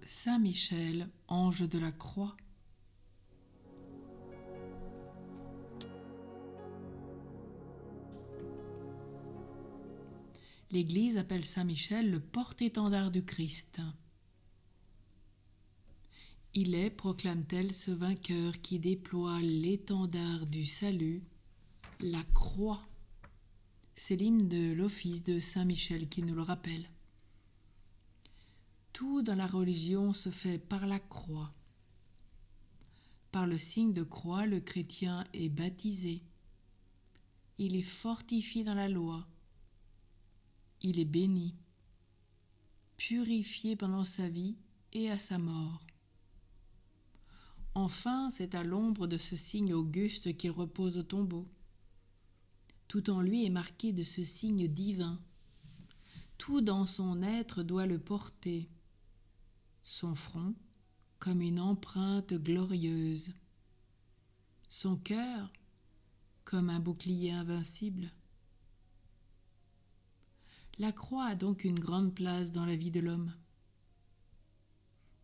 Saint Michel, ange de la croix. L'Église appelle Saint Michel le porte-étendard du Christ. Il est, proclame-t-elle, ce vainqueur qui déploie l'étendard du salut, la croix. C'est l'hymne de l'office de Saint Michel qui nous le rappelle. Tout dans la religion se fait par la croix. Par le signe de croix, le chrétien est baptisé. Il est fortifié dans la loi. Il est béni, purifié pendant sa vie et à sa mort. Enfin, c'est à l'ombre de ce signe auguste qu'il repose au tombeau. Tout en lui est marqué de ce signe divin. Tout dans son être doit le porter. Son front, comme une empreinte glorieuse. Son cœur, comme un bouclier invincible. La croix a donc une grande place dans la vie de l'homme.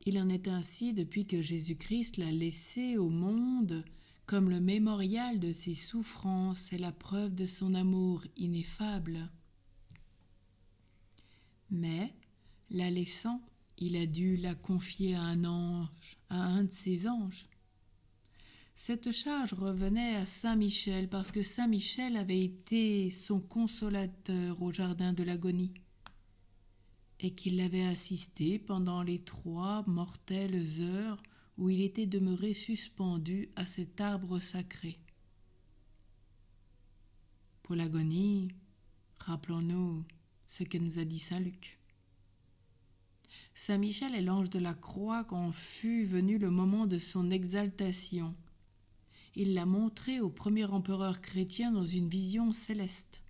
Il en est ainsi depuis que Jésus-Christ l'a laissé au monde comme le mémorial de ses souffrances et la preuve de son amour ineffable. Mais, la laissant, il a dû la confier à un ange, à un de ses anges. Cette charge revenait à Saint Michel parce que Saint Michel avait été son consolateur au jardin de l'agonie et qu'il l'avait assisté pendant les 3 mortelles heures où il était demeuré suspendu à cet arbre sacré. Pour l'agonie, rappelons-nous ce que nous a dit Saint Luc. Saint Michel est l'ange de la croix quand fut venu le moment de son exaltation. Il l'a montré au premier empereur chrétien dans une vision céleste.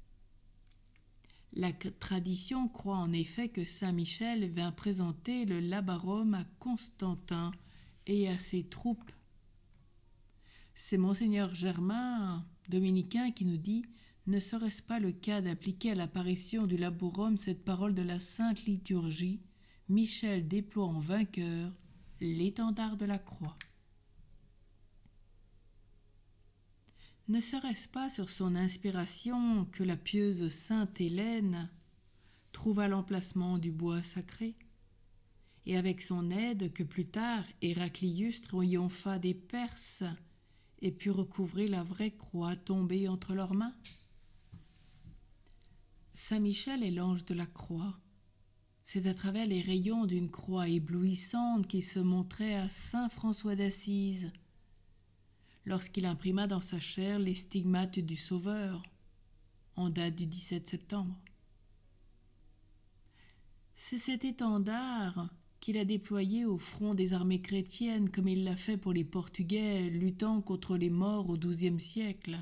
La tradition croit en effet que Saint Michel vint présenter le labarum à Constantin et à ses troupes. C'est Monseigneur Germain, dominicain, qui nous dit « Ne serait-ce pas le cas d'appliquer à l'apparition du labarum cette parole de la Sainte Liturgie, Michel déploie en vainqueur l'étendard de la croix ». Ne serait-ce pas sur son inspiration que la pieuse sainte Hélène trouva l'emplacement du bois sacré, et avec son aide que plus tard Héraclius triompha des Perses et put recouvrer la vraie croix tombée entre leurs mains? Saint Michel est l'ange de la croix. C'est à travers les rayons d'une croix éblouissante qu'il se montrait à saint François d'Assise, lorsqu'il imprima dans sa chair les stigmates du Sauveur, en date du 17 septembre. C'est cet étendard qu'il a déployé au front des armées chrétiennes, comme il l'a fait pour les Portugais luttant contre les Maures au XIIe siècle.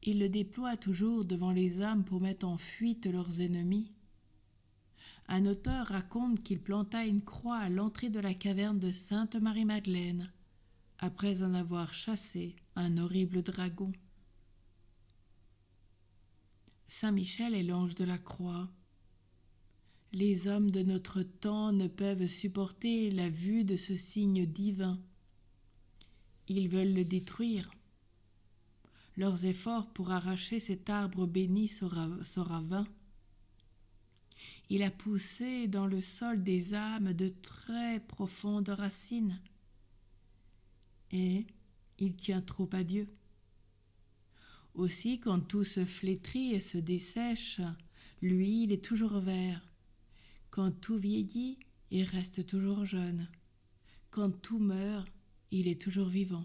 Il le déploie toujours devant les âmes pour mettre en fuite leurs ennemis. Un auteur raconte qu'il planta une croix à l'entrée de la caverne de Sainte Marie-Madeleine, après en avoir chassé un horrible dragon. Saint Michel est l'ange de la croix. Les hommes de notre temps ne peuvent supporter la vue de ce signe divin. Ils veulent le détruire. Leurs efforts pour arracher cet arbre béni sera vain. Il a poussé dans le sol des âmes de très profondes racines. Et il tient trop à Dieu. Aussi, quand tout se flétrit et se dessèche, lui, il est toujours vert. Quand tout vieillit, il reste toujours jeune. Quand tout meurt, il est toujours vivant.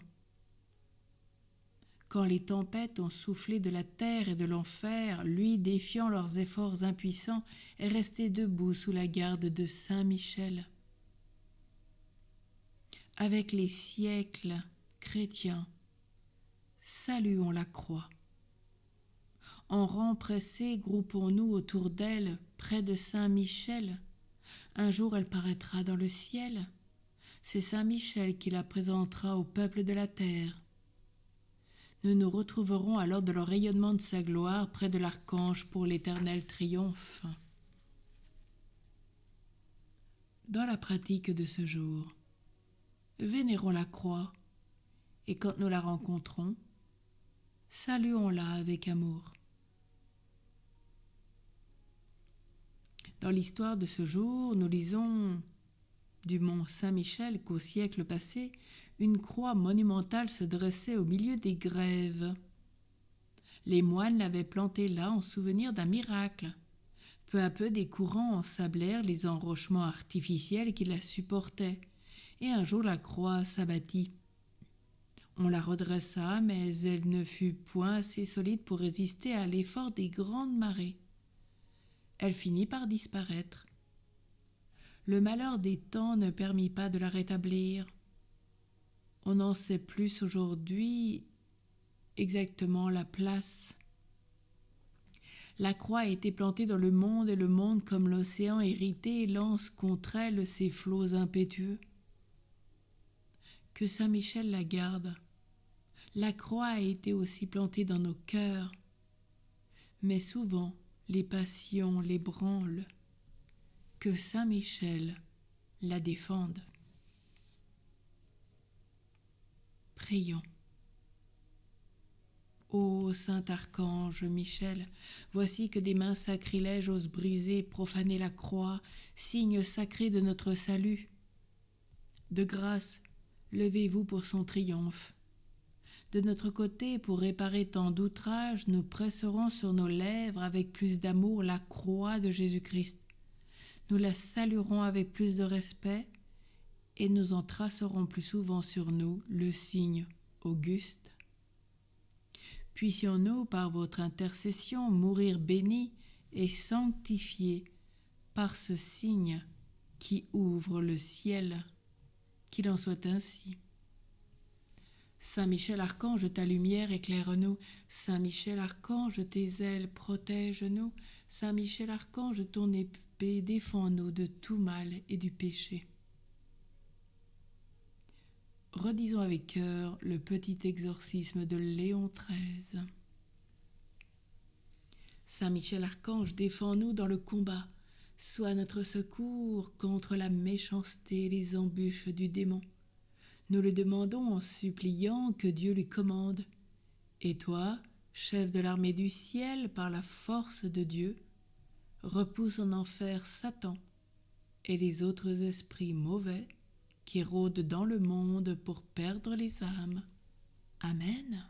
Quand les tempêtes ont soufflé de la terre et de l'enfer, lui, défiant leurs efforts impuissants, est resté debout sous la garde de Saint Michel. Avec les siècles chrétiens, saluons la croix. En rang pressé, groupons-nous autour d'elle, près de Saint Michel. Un jour, elle paraîtra dans le ciel. C'est Saint Michel qui la présentera au peuple de la terre. Nous nous retrouverons alors de le rayonnement de sa gloire près de l'archange pour l'éternel triomphe. dans la pratique de ce jour. Vénérons la croix, et quand nous la rencontrons, saluons-la avec amour. Dans l'histoire de ce jour, nous lisons du mont Saint-Michel qu'au siècle passé, une croix monumentale se dressait au milieu des grèves. Les moines l'avaient plantée là en souvenir d'un miracle. Peu à peu, des courants ensablèrent les enrochements artificiels qui la supportaient, et un jour la croix s'abattit. On la redressa, mais elle ne fut point assez solide pour résister à l'effort des grandes marées. Elle finit par disparaître. Le malheur des temps ne permit pas de la rétablir. On n'en sait plus aujourd'hui exactement la place. La croix a été plantée dans le monde, et le monde, comme l'océan irrité, lance contre elle ses flots impétueux. Que Saint Michel la garde. La croix a été aussi plantée dans nos cœurs, mais souvent les passions l'ébranlent. Que Saint Michel la défende. Prions. Ô saint archange Michel, voici que des mains sacrilèges osent briser, profaner la croix, signe sacré de notre salut. De grâce, levez-vous pour son triomphe. De notre côté, pour réparer tant d'outrages, nous presserons sur nos lèvres avec plus d'amour la croix de Jésus-Christ. Nous la saluerons avec plus de respect et nous en tracerons plus souvent sur nous le signe auguste. Puissions-nous, par votre intercession, mourir bénis et sanctifiés par ce signe qui ouvre le ciel. Qu'il en soit ainsi. Saint Michel Archange, ta lumière éclaire-nous. Saint Michel Archange, tes ailes protège-nous. Saint Michel Archange, ton épée défends-nous de tout mal et du péché. Redisons avec cœur le petit exorcisme de Léon XIII. Saint Michel Archange, défends-nous dans le combat. Sois notre secours contre la méchanceté et les embûches du démon. Nous le demandons en suppliant que Dieu lui commande. Et toi, chef de l'armée du ciel, par la force de Dieu, repousse en enfer Satan et les autres esprits mauvais qui rôdent dans le monde pour perdre les âmes. Amen.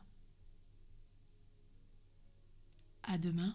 À demain.